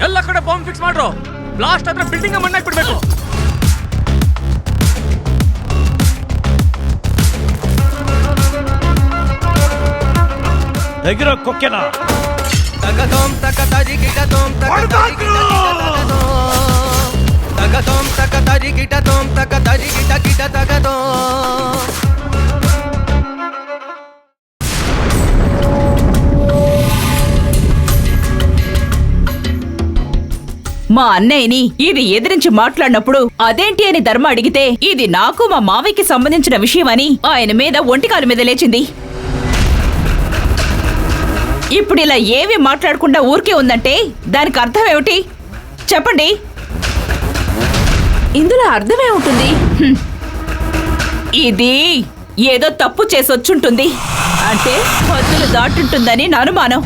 ಎಲ್ಲ ಕಡೆ bomb fix ಮಾಡ್ರು. ಬ್ಲಾಸ್ಟ್ ಆದ್ರೆ ಬಿಲ್ಡಿಂಗ್ ಮಣ್ಣಾಕ್ ಬಿಡ್ಬೇಕು. దగ్గర కొక్కెనా తగదోం తగదరి గిటదోం తగదరి తగదోం తగదరి గిటదోం తగదరి గిట గిట తగదోం. మా అన్నయ్యని ఇది ఎదిరించి మాట్లాడినప్పుడు అదేంటి అని ధర్మ అడిగితే ఇది నాకు మా మావయ్యకి సంబంధించిన విషయమని ఆయన మీద ఒంటికాలు మీద లేచింది. ఇప్పుడు ఇలా ఏవి మాట్లాడకుండా ఊరికే ఉందంటే దానికి అర్థం ఏమిటి చెప్పండి. ఇందులో అర్థమేముంటుంది? ఇది ఏదో తప్పు చేసి వచ్చుంటుంది, అంటే హద్దులు దాటుంటుందని నా అనుమానం.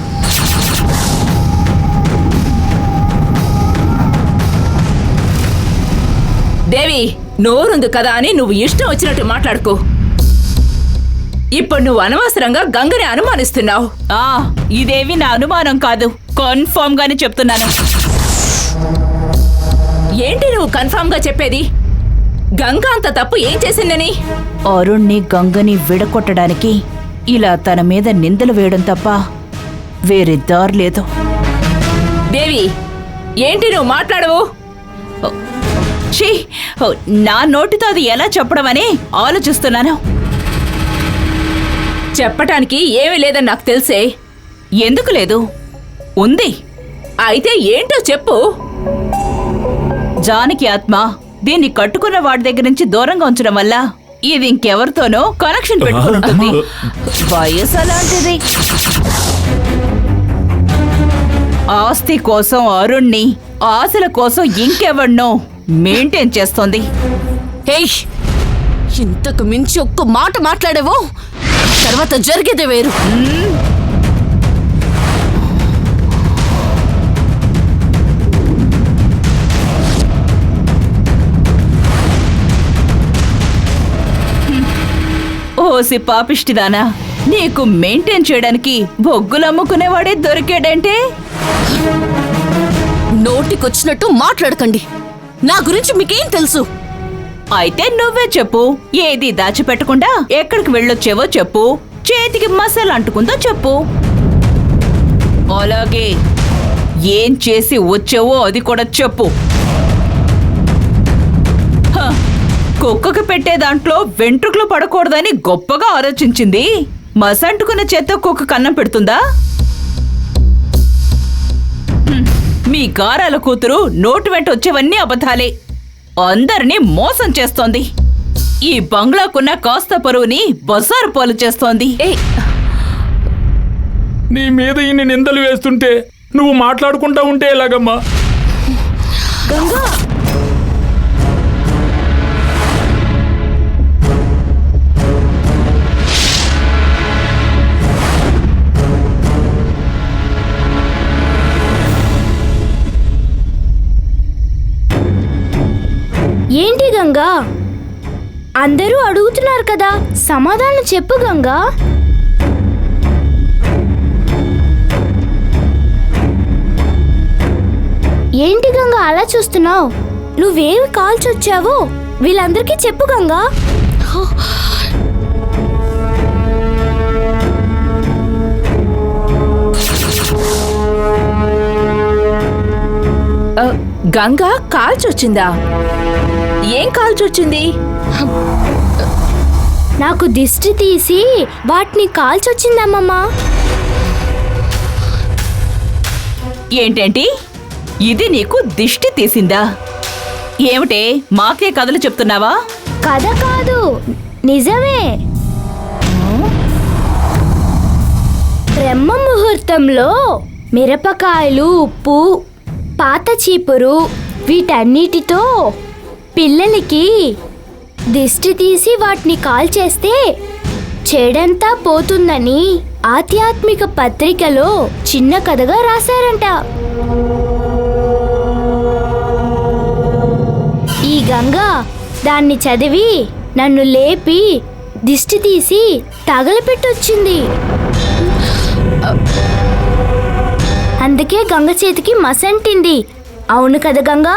దేవి, నోరుంది కదా అని నువ్వు ఇష్టం వచ్చినట్టు మాట్లాడుకో. ఇప్పుడు నువ్వు అనవసరంగా గంగని అనుమానిస్తున్నావు. ఇదేవి నా అనుమానం కాదు, కన్ఫర్మ్ గానే చెప్తున్నాను. ఏంటి నువ్వు కన్ఫర్మ్ గా చెప్పేది? గంగ అంత తప్పు ఏం చేసిందని? అరుణ్ణి గంగని విడగొట్టడానికి ఇలా తన మీద నిందలు వేయడం తప్ప వేరే దారి లేదు. దేవి, ఏంటి నువ్వు మాట్లాడవు? ఛీ, నా నోటితో అది ఎలా చెప్పడం అని ఆలోచిస్తున్నాను. చెప్పటానికి ఏమీ లేదని నాకు తెలిసే. ఎందుకు లేదు? ఉంది. అయితే ఏంటో చెప్పు. జానకి ఆత్మ దీన్ని కట్టుకున్న వాడి దగ్గర నుంచి దూరంగా ఉంచడం వల్ల ఇది ఇంకెవరితోనో కనెక్షన్ పెట్టుకుని ఉంటుంది. వయసు అలాంటిది. ఆస్తి కోసం అరుణ్ణి, ఆశల కోసం ఇంకెవరినో మెయింటైన్ చేస్తోంది. ఇంతకు మించి ఒక్క మాట మాట్లాడేవో తర్వాత జరిగేదే వేరు. ఓసి పాపిష్టిదానా, నీకు మెయింటైన్ చేయడానికి బొగ్గులు అమ్ముకునేవాడే దొరికాడంటే? నోటికొచ్చినట్టు మాట్లాడకండి. నా గురించి మీకేం తెలుసు? అయితే నువ్వే చెప్పు. ఏది దాచిపెట్టకుండా ఎక్కడికి వెళ్ళొచ్చేవో చెప్పు. చేతికి మసాలా అంటుకుందో చెప్పు. అలాగే ఏం చేసి వచ్చావో అది కూడా చెప్పు. కుక్కకు పెట్టే దాంట్లో వెంట్రుకలు పడకూడదని గొప్పగా ఆలోచించింది. మసంటుకున్న చేత్తో కుక్క కన్నం పెడుతుందా? మీ గారాల కూతురు నోటు వెంట వచ్చేవన్నీ అబద్ధాలే. అందరినీ మోసం చేస్తోంది. ఈ బంగ్లాకున్న కాస్త పరువుని బజారు పాలు చేస్తోంది. నీ మీద ఇన్ని నిందలు వేస్తుంటే నువ్వు మాట్లాడుకుంటా ఉంటే ఎలాగమ్మా? గంగా, ఏంటి గంగా? అందరూ అడుగుతున్నారు కదా, సమాధానం చెప్పు గంగా. ఏంటి గంగా అలా చూస్తున్నావు? నువ్వేమి కాల్చొచ్చావో వీళ్ళందరికీ చెప్పు గంగా. గంగా కాల్చొచ్చిందా? ఏం కాల్చొచ్చింది? నాకు దిష్టి తీసి వాటిని కాల్చొచ్చిందమ్మమ్మా. ఏంటేంటి? ఇది నీకు దిష్టి తీసిందా? ఏమిటే మాకే కథలు చెప్తున్నావా? కథ కాదు, నిజమే. బ్రహ్మ ముహూర్తంలో మిరపకాయలు, ఉప్పు, పాత చీపురు వీటన్నిటితో పిల్లలకి దిష్టి తీసి వాటిని కాల్చేస్తే చెడంతా పోతుందని ఆధ్యాత్మిక పత్రికలో చిన్న కథగా రాశారంట. ఈ గంగా దాన్ని చదివి నన్ను లేపి దిష్టి తీసి తగలపెట్టొచ్చింది. అందుకే గంగ చేతికి మసంటింది. అవును కదా గంగా?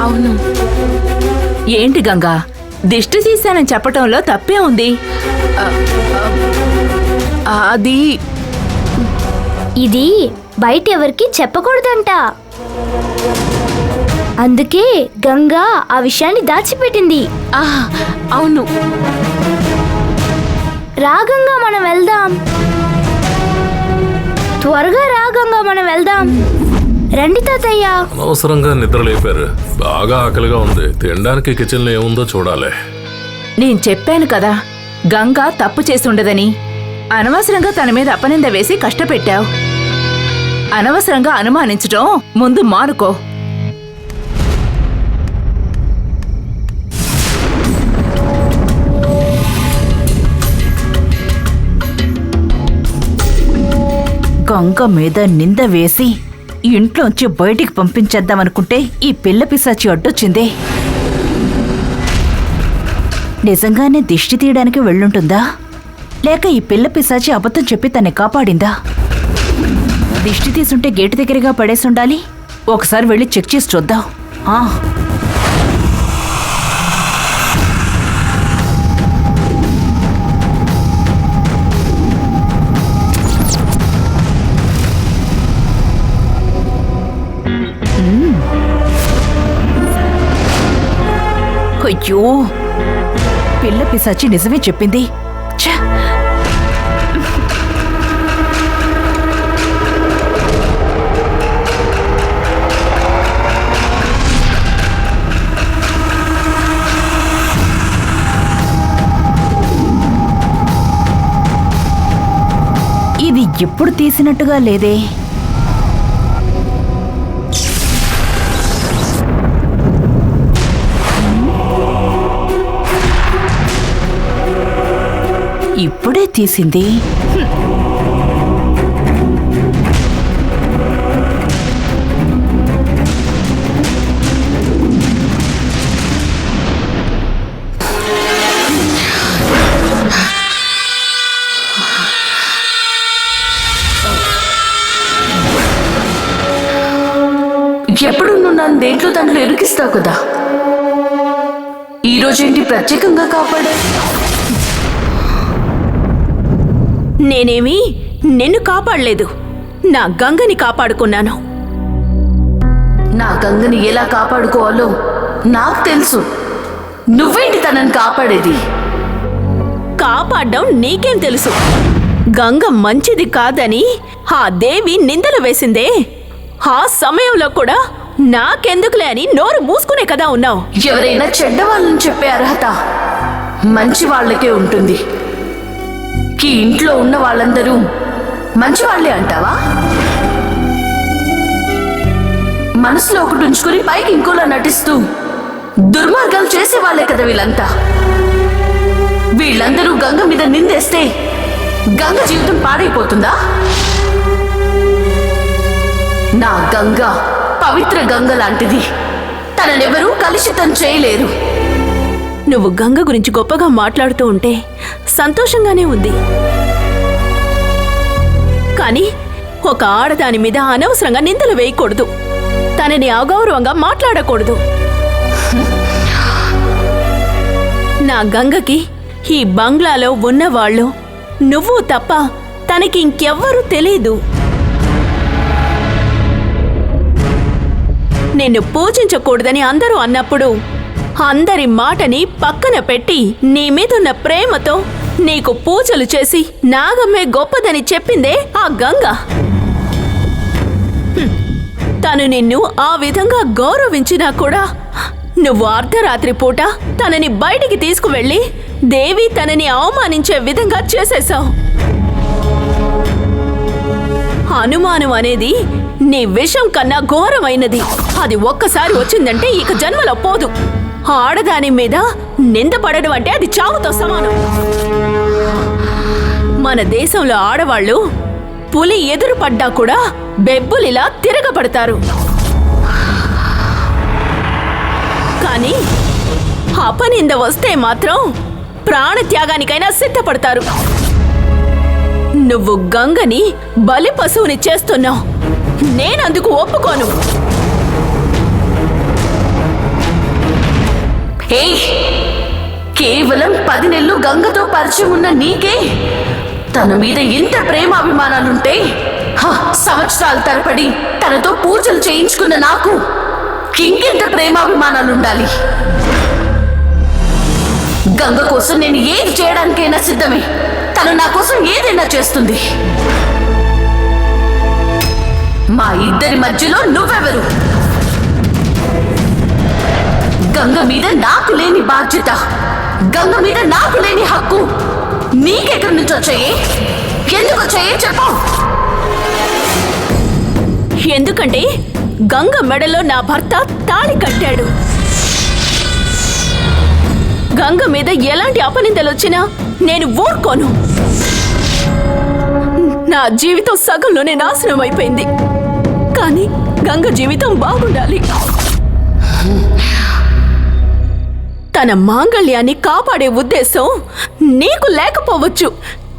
అవును. ఏంటి గంగా, దిష్టి తీశానని చెప్పటంలో తప్పే ఉంది. అది ఇది బయట ఎవరికి చెప్పకూడదంట. అందుకే గంగా ఆ విషయాన్ని దాచిపెట్టింది. అవును. రా గంగా, మనం వెళ్దాం. త్వరగా రా గంగా, మనం వెళ్దాం. రండి తాతయ్య. అనవసరంగా నిద్ర లేపారు. బాగా ఆకలిగా ఉంది. తినడానికి కిచెన్లో ఏముందో చూడాలి. నేను చెప్పాను కదా గంగా తప్పు చేసి ఉండదని. అనవసరంగా తన మీద అపనింద వేసి కష్టపెట్టావు. అనవసరంగా అనుమానించటం ముందు మానుకో. గంగ మీద నింద వేసి ఇంట్లోంచి బయటికి పంపించేద్దామనుకుంటే ఈ పిల్ల పిశాచి అడ్డొచ్చిందే. నిజంగానే దిష్టి తీయడానికి వెళ్ళుంటుందా, లేక ఈ పిల్ల పిశాచి అబద్ధం చెప్పి తన్ని కాపాడిందా? దిష్టి తీసుంటే గేటు దగ్గరగా పడేసుండాలి. ఒకసారి వెళ్ళి చెక్ చేసి చూద్దాం. అయ్యో, పిల్ల పిశాచి నిజమే చెప్పింది. ఛ! ఇది ఎప్పుడు తీసినట్టుగా లేదే. ఇప్పుడే తీసింది. ఎప్పుడు నువ్వు నన్ను దేంట్లో దాంట్లో ఇరికిస్తావు కదా. ఈరోజేంటి ప్రత్యేకంగా కాపాడా? నేనేమి నిన్ను కాపాడలేదు, నా గంగని కాపాడుకున్నాను. నా గంగని ఎలా కాపాడుకోవాలో నాకు తెలుసు. నువ్వేంటి తనని కాపాడేది? కాపాడడం నీకేం తెలుసు? గంగ మంచిది కాదని ఆ దేవి నిందలు వేసిందే. ఆ సమయంలో కూడా నాకెందుకులే అని నోరు మూసుకునే కదా ఉన్నావు. ఎవరైనా చెడ్డ వాళ్ళని చెప్పే అర్హత మంచి వాళ్ళకే ఉంటుంది. ఈ ఇంట్లో ఉన్న వాళ్ళందరూ మంచి వాళ్ళే అంటావా? మనసులో ఒకటి ఉంచుకుని పైకి ఇంకోలా నటిస్తూ దుర్మార్గాలు చేసే వాళ్ళే కదా వీళ్ళంతా. వీళ్ళందరూ గంగ మీద నిందేస్తే గంగ జీవితం పాడైపోతుందా? నా గంగ పవిత్ర గంగ లాంటిది. తననెవరూ కలుషితం చేయలేరు. నువ్వు గంగ గురించి గొప్పగా మాట్లాడుతూ ఉంటే సంతోషంగానే ఉంది. కానీ ఒక ఆడదాని మీద అనవసరంగా నిందలు వేయకూడదు. తనని అగౌరవంగా మాట్లాడకూడదు. నా గంగకి ఈ బంగ్లాలో ఉన్నవాళ్ళు నువ్వు తప్ప తనకి ఇంకెవ్వరూ తెలీదు. నిన్ను పూజించకూడదని అందరూ అన్నప్పుడు అందరి మాటని పక్కన పెట్టి నీ మీదున్న ప్రేమతో నీకు పూజలు చేసి నాగమ్మే గొప్పదని చెప్పిందే ఆ గంగ. తను నిన్ను ఆ విధంగా గౌరవించినా కూడా నువ్వు అర్ధరాత్రి పూట తనని బయటికి తీసుకువెళ్ళి దేవి తనని అవమానించే విధంగా చేసేశావు. అనుమానం అనేది నీ విషం కన్నా ఘోరమైనది. అది ఒక్కసారి వచ్చిందంటే ఇక జన్మలో పోదు. ఆడదాని మీద నిందపడడం అంటే అది చావుతో సమానం. మన దేశంలో ఆడవాళ్ళు పులి ఎదురు పడ్డా కూడా బెబ్బులిలా తిరగబడతారు. కానీ అపనింద వస్తే మాత్రం ప్రాణత్యాగానికైనా సిద్ధపడతారు. నువ్వు గంగని బలి పశువుని చేస్తున్నావు. నేనందుకు ఒప్పుకోను. కేవలం 10 నెలలు గంగతో పరిచయం ఉన్న నీకే తన మీద ఇంత ప్రేమాభిమానాలుంటే సంవత్సరాల తరబడి తనతో పూజలు చేయించుకున్న నాకు ఇంకెంత ప్రేమాభిమానాలుండాలి? గంగ కోసం నేను ఏది చేయడానికైనా సిద్ధమే. తను నా కోసం ఏదైనా చేస్తుంది. మా ఇద్దరి మధ్యలో నువ్వెవరు? గంగ మీద నాకు లేని బాధ్యత, గంగ మీద నాకు లేని హక్కు నీకెక్కడి నుంచి వచ్చాయి? ఎందుకు వచ్చాయి చెప్పు. ఎందుకంటే గంగ మెడలో నా భర్త తాళి కట్టాడు. గంగ మీద ఎలాంటి అపనిందలు వచ్చినా నేను ఊరుకోను. నా జీవితం సగంలోనే నాశనం అయిపోయింది. కానీ గంగ జీవితం బాగుండాలి. తన మాంగళ్యాన్ని కాపాడే ఉద్దేశం నీకు లేకపోవచ్చు,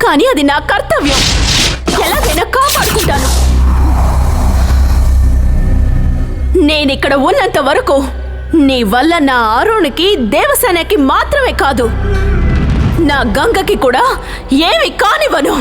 కానీ అది నా కర్తవ్యం. ఎలాగైనా కాపాడుకుంటాను. నేనిక్కడ ఉన్నంత వరకు నీ వల్ల నా అరుణ్కి, దేవసేనకి మాత్రమే కాదు, నా గంగకి కూడా ఏమి కానివ్వను.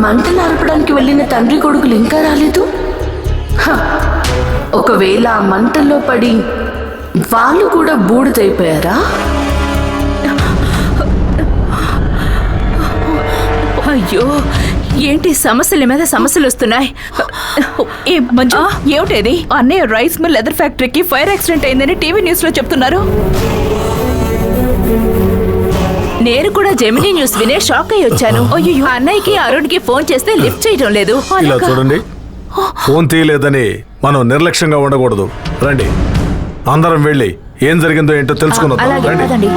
మంటలు ఆర్పడానికి వెళ్ళిన తండ్రి కొడుకులు ఇంకా రాలేదు. ఒకవేళ ఆ మంటల్లో పడి వాళ్ళు కూడా బూడిదైపోయారా? అయ్యో, ఏంటి సమస్యల మీద సమస్యలు వస్తున్నాయి. ఏ మంజు, ఏమిటేది? అన్నయ్య రైస్ మిల్ లెదర్ ఫ్యాక్టరీకి ఫైర్ యాక్సిడెంట్ అయిందని టీవీ న్యూస్ లో చెప్తున్నారు. నేను కూడా జెమినీ న్యూస్ వినే షాక్ అయ్యి వచ్చాను. అయ్యో, అన్నయ్యకి అరుణ్కి ఫోన్ చేస్తే లిఫ్ట్ చేయడం లేదు. ఇలా చూడండి, ఫోన్ తీయలేదని మనం నిర్లక్ష్యంగా ఉండకూడదు. రండి, అందరం వెళ్ళి ఏం జరిగిందో ఏంటో తెలుసుకుందాం. రండి.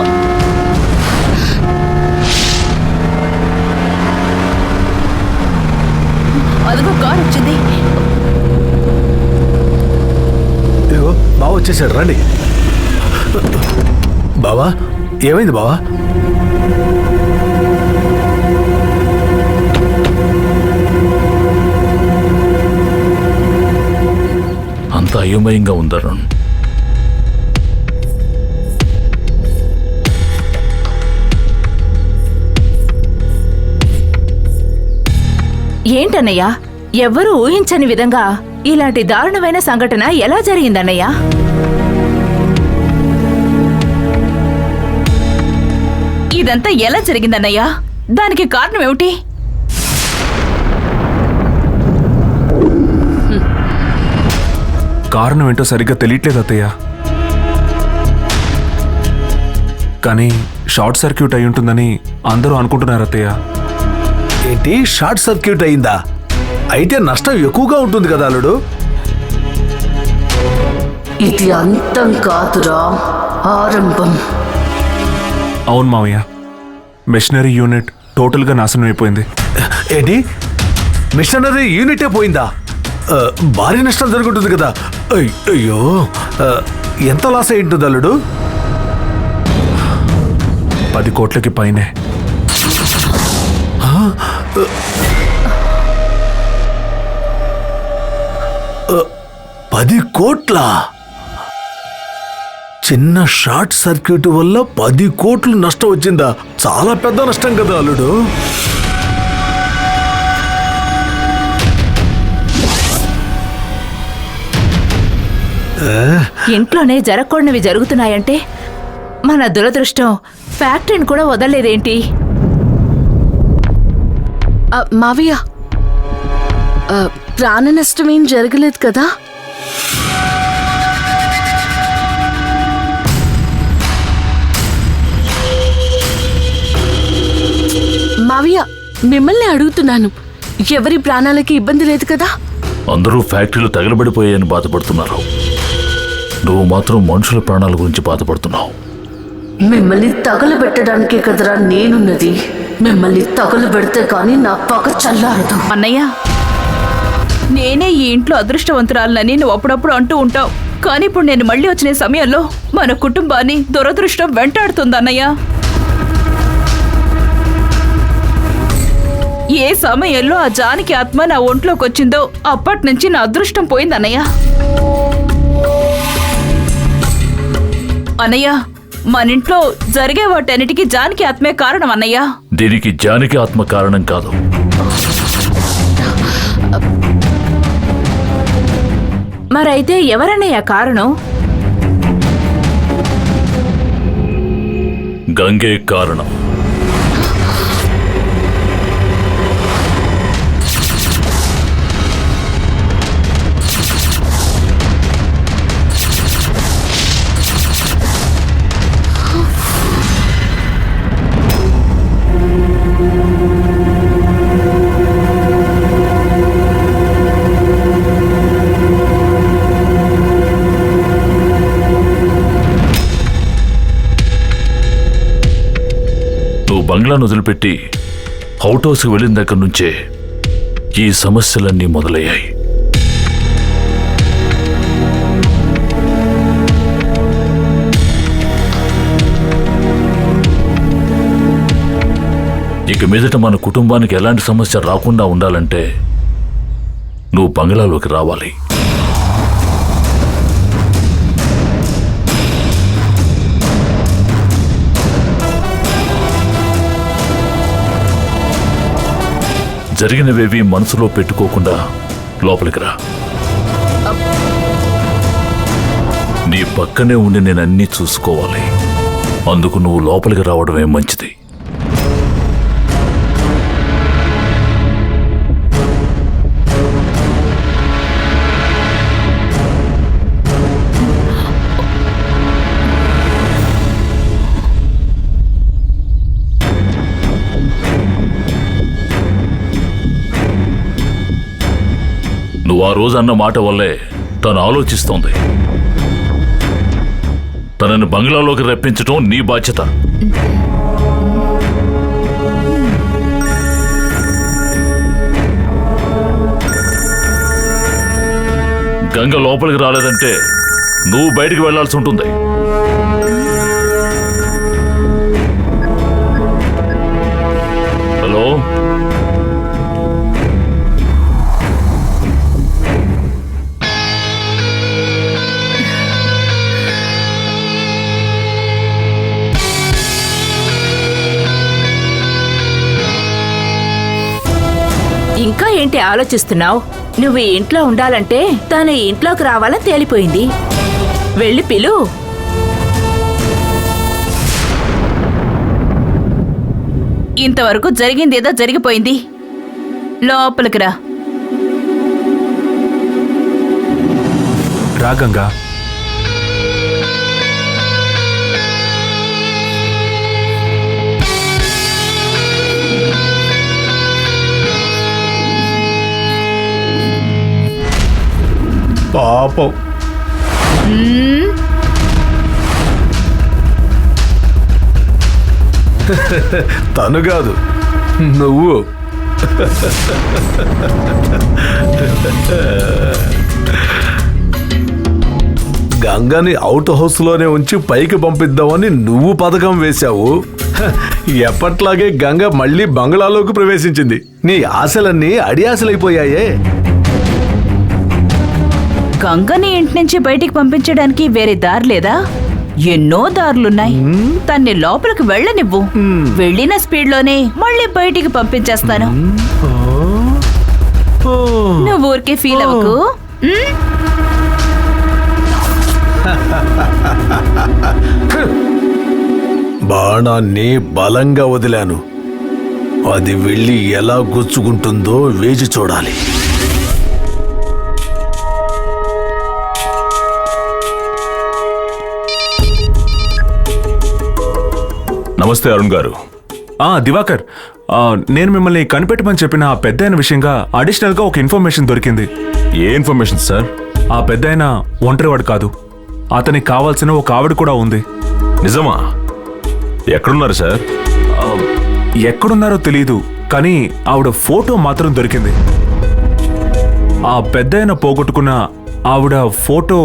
అదిగో కార్ వచ్చింది. బావ వచ్చేసాడు, రండి. బావా, ఏమైంది బావా? అంత అయోమయంగా ఉందరుణ్. ఏంటన్నయ్యా, ఎవ్వరూ ఊహించని విధంగా ఇలాంటి దారుణమైన సంఘటన ఎలా జరిగిందన్నయ్యా? ఇదంతా ఎలా జరిగిందన్నయ్యా? దానికి కారణం ఏమిటి? కారణం ఏంటో సరిగ్గా తెలియట్లేదు అత్తయ్య. కానీ షార్ట్ సర్క్యూట్ అయి ఉంటుందని అందరూ అనుకుంటున్నారు అత్తయ్య. ఏంటి, షార్ట్ సర్క్యూట్ అయిందా? అయితే నష్టం ఎక్కువగా ఉంటుంది కదా అల్లుడు. ఇది అంతం కాదురా, ఆరంభం. అవును మావయ్య, మెషినరీ యూనిట్ టోటల్గా నాశనం అయిపోయింది. ఏంటి, మిషనరీ యూనిటే పోయిందా? భారీ నష్టం జరుగుతుంది కదా. అయ్యో, ఎంత లాస్ అయి ఉంటుంది అల్లుడు? 10 కోట్లకి పైనే. 10 కోట్ల? చిన్న షార్ట్ సర్క్యూట్ వల్ల 10 కోట్లు నష్టం వచ్చిందా? చాలా పెద్ద నష్టం కదా అల్లుడు. ఇంట్లోనే జరగకూడనివి జరుగుతున్నాయంటే మన దురదృష్టం ఫ్యాక్టరీని కూడా వదలలేదేంటి? మావయ్య, ప్రాణ నష్టం ఏం జరగలేదు కదా? మావయ్య, మిమ్మల్ని అడుగుతున్నాను, ఎవరి ప్రాణాలకి ఇబ్బంది లేదు కదా? అందరూ ఫ్యాక్టరీలు తగలబడిపోయాయని బాధపడుతున్నారు. నువ్వు మాత్రం మనుషుల ప్రాణాల గురించి బాధపడుతున్నావు. మిమ్మల్ని తగలబెట్టడానికే కదరా నేనున్నది. మిమ్మల్ని తగలబెడితే కానీ నా పగ చల్లారదు. అన్నయ్య, నేనే ఈ ఇంట్లో అదృష్టవంతురాలని నువ్వు అప్పుడప్పుడు అంటూ ఉంటావు. కానీ ఇప్పుడు నేను మళ్ళీ వచ్చిన సమయంలో మన కుటుంబాన్ని దురదృష్టం వెంటాడుతుంది అన్నయ్య. ఏ సమయంలో ఆ జానకి ఆత్మ నా ఒంట్లోకి వచ్చిందో అప్పటి నుంచి నా అదృష్టం పోయింది అన్నయ్య. అన్నయ్య, మన ఇంట్లో జరిగే వాటన్నిటికీ జానకి ఆత్మే కారణం అన్నయ్య. దీనికి జానకి ఆత్మ కారణం కాదు. మరైతే ఎవరన్నయ్య కారణం? గంగే కారణం. బంగ్లాను వదిలిపెట్టి అవుట్ హౌస్కి వెళ్ళిన దగ్గర నుంచే ఈ సమస్యలన్నీ మొదలయ్యాయి. ఇక మీదట మన కుటుంబానికి ఎలాంటి సమస్య రాకుండా ఉండాలంటే నువ్వు బంగ్లాలోకి రావాలి. జరిగినవేవి మనసులో పెట్టుకోకుండా లోపలికి రా. నీ పక్కనే ఉండి నేను అన్నీ చూసుకోవాలి. అందుకు నువ్వు లోపలికి రావడమే మంచిది. నువ్వు ఆ రోజు అన్న మాట వల్లే తను ఆలోచిస్తోంది. తనని బంగ్లాలోకి రప్పించటం నీ బాధ్యత. గంగ లోపలికి రాలేదంటే నువ్వు బయటికి వెళ్లాల్సి ఉంటుంది. హలో, ఇంకా ఏంటి ఆలోచిస్తున్నావు? నువ్వు ఈ ఇంట్లో ఉండాలంటే తను ఈ ఇంట్లోకి రావాలని తేలిపోయింది. వెళ్ళి పిలు. ఇంతవరకు జరిగిందేదో జరిగిపోయింది. లోపలికి రా. రా గంగా. పాపం. తను కాదు, నువ్వు. గంగని అవుట్ హౌస్ లోనే ఉంచి పైకి పంపిద్దామని నువ్వు పథకం వేశావు. ఎప్పట్లాగే గంగ మళ్ళీ బంగ్లాలోకి ప్రవేశించింది. నీ ఆశలన్నీ అడియాసలైపోయాయే. గంగని ఇంటి నుంచి బయటికి పంపించడానికి వేరే దారి లేదా? ఎన్నో దారులున్నాయి. తన్ని లోపలికి వెళ్ళనివ్వు. వెళ్ళిన స్పీడ్లోనే మళ్ళీ బయటికి పంపించేస్తాను. నువ్వు ఊరికే ఫీల్ అవ్వకు. బాణాన్ని బలంగా వదిలాను. అది వెళ్ళి ఎలా గుచ్చుకుంటుందో వేచి చూడాలి. నమస్తే అరుణ్ గారు. దివాకర్, నేను మిమ్మల్ని కనిపెట్టమని చెప్పిన ఆ పెద్దాయన విషయంగా అడిషనల్ గా ఒక ఇన్ఫర్మేషన్ దొరికింది. ఏ ఇన్ఫర్మేషన్ సార్? ఆ పెద్దాయన ఒంటరివాడు కాదు, అతనికి కావాల్సిన ఒక ఆవిడ కూడా ఉంది. నిజమా? ఎక్కడున్నారు సార్? ఎక్కడున్నారో తెలియదు, కానీ ఆవిడ ఫోటో మాత్రం దొరికింది. ఆ పెద్దాయన పోగొట్టుకున్న ఆవిడ ఫోటో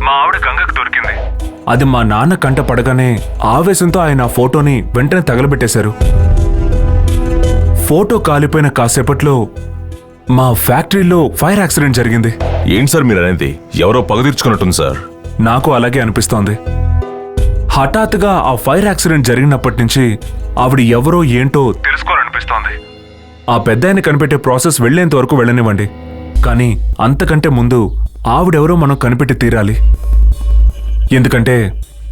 మా ఆవిడ గంగకు దొరికింది. అది మా నాన్న కంట పడగానే ఆవేశంతో ఆయన ఆ ఫోటోని వెంటనే తగలబెట్టేశారు. ఫోటో కాలిపోయిన కాసేపట్లో మా ఫ్యాక్టరీలో ఫైర్ యాక్సిడెంట్ జరిగింది. ఏంటి సార్ మీరు అనేది? ఎవరో పగ తీర్చుకున్నట్టుంది సార్. నాకు అలాగే అనిపిస్తోంది. హఠాత్తుగా ఆ ఫైర్ యాక్సిడెంట్ జరిగినప్పటి నుంచి ఆవిడ ఎవరో ఏంటో తెలుసుకోవాలనిపిస్తోంది. ఆ పెద్దాయన కనిపెట్టే ప్రాసెస్ వెళ్లేంత వరకు వెళ్ళనివ్వండి, కానీ అంతకంటే ముందు ఆవిడెవరో మనం కనిపెట్టి తీరాలి. ఎందుకంటే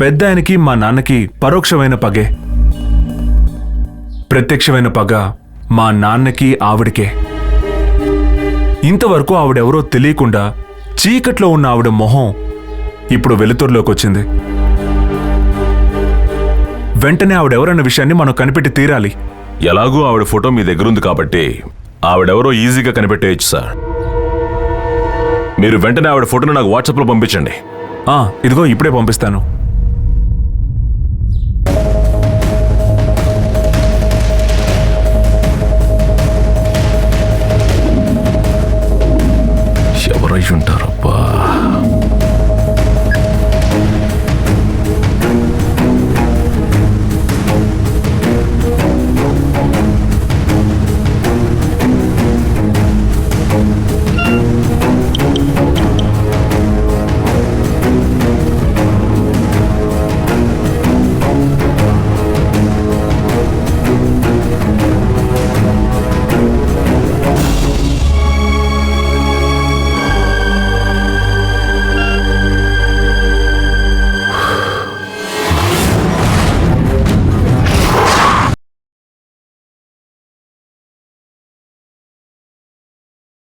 పెద్దాయనకి మా నాన్నకి పరోక్షమైన పగే, ప్రత్యక్షమైన పగ మా నాన్నకి ఆవిడకే. ఇంతవరకు ఆవిడెవరో తెలియకుండా చీకట్లో ఉన్న ఆవిడ మొహం ఇప్పుడు వెలుతురులోకి వచ్చింది. వెంటనే ఆవిడెవరన్న విషయాన్ని మనం కనిపెట్టి తీరాలి. ఎలాగూ ఆవిడ ఫోటో మీ దగ్గర ఉంది కాబట్టి ఆవిడెవరో ఈజీగా కనిపెట్టేయచ్చు సార్. మీరు వెంటనే ఆవిడ ఫోటోను నాకు వాట్సాప్లో పంపించండి. ఇదిగో ఇప్పుడే పంపిస్తాను.